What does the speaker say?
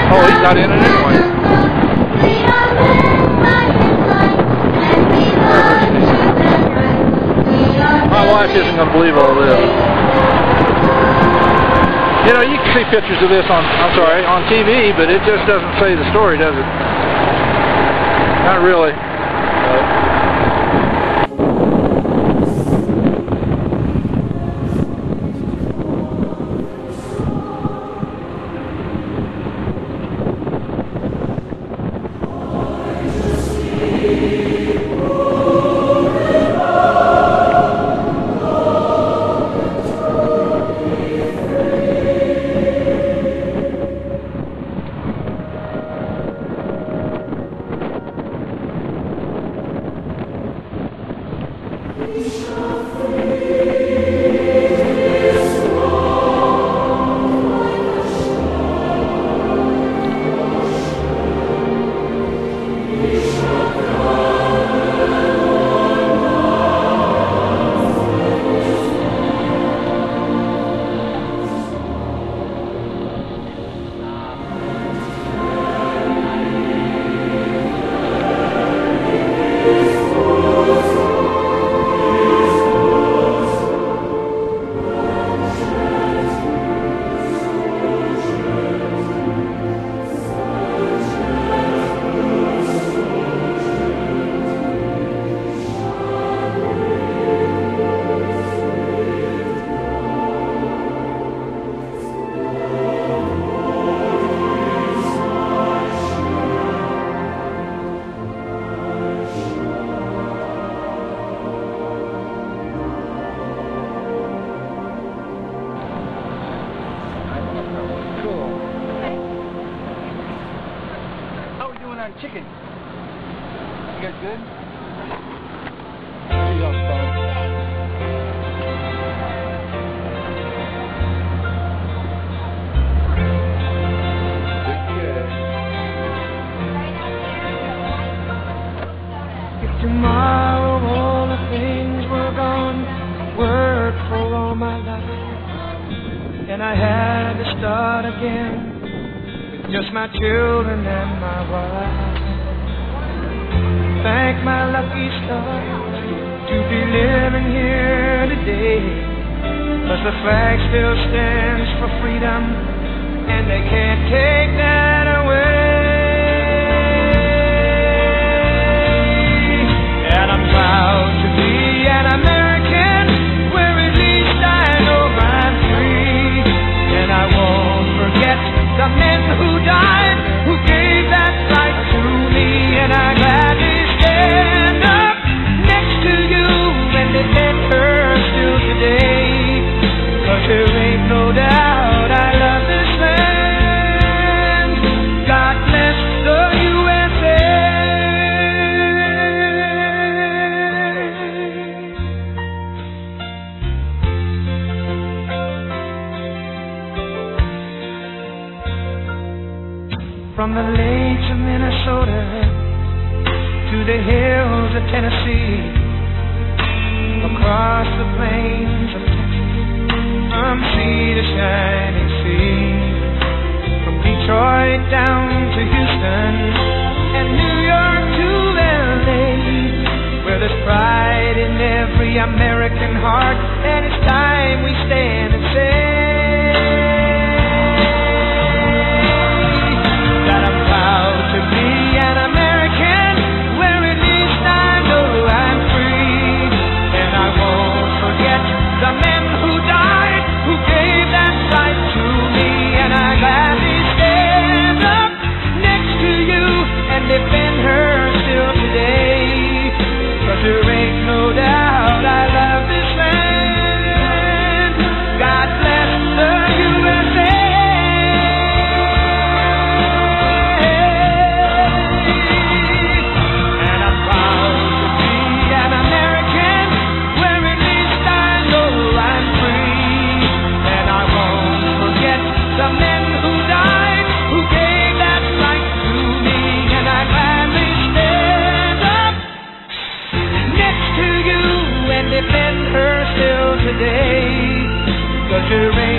Oh, he's not in it anyway. My wife isn't going to believe all this. You know, you can see pictures of this on TV, but it just doesn't say the story, does it? Not really. chicken. You guys good? She's on the phone. If tomorrow all the things were gone, worked for all my life, and I had to start again with just my children and my wife. Thank my lucky stars to be living here today, 'cause the flag still stands for freedom, and they can't take that away. And I'm proud to be an American, where at least I know I'm free. And I won't forget the men who died, who gave that right to me. And I gladly stand up next to you and defend her still today, 'cause there ain't no doubt I love this land. God bless the USA. From the lakes of Minnesota to the hills of Tennessee, across the plains of Texas, from sea to shining sea, from Detroit down to Houston and New York to LA, where there's pride in every American heart, and it's time we stand and say that I'm proud to be an American, where at least I know I'm free. And I won't forget the men who died, who gave that right to me. And I gladly stand up next to you and defend her still today, 'cause there ain't no doubt I love this land. God bless the USA. The men who died, who gave that right to me. And I gladly stand up next to you and defend her still today, 'cause there ain't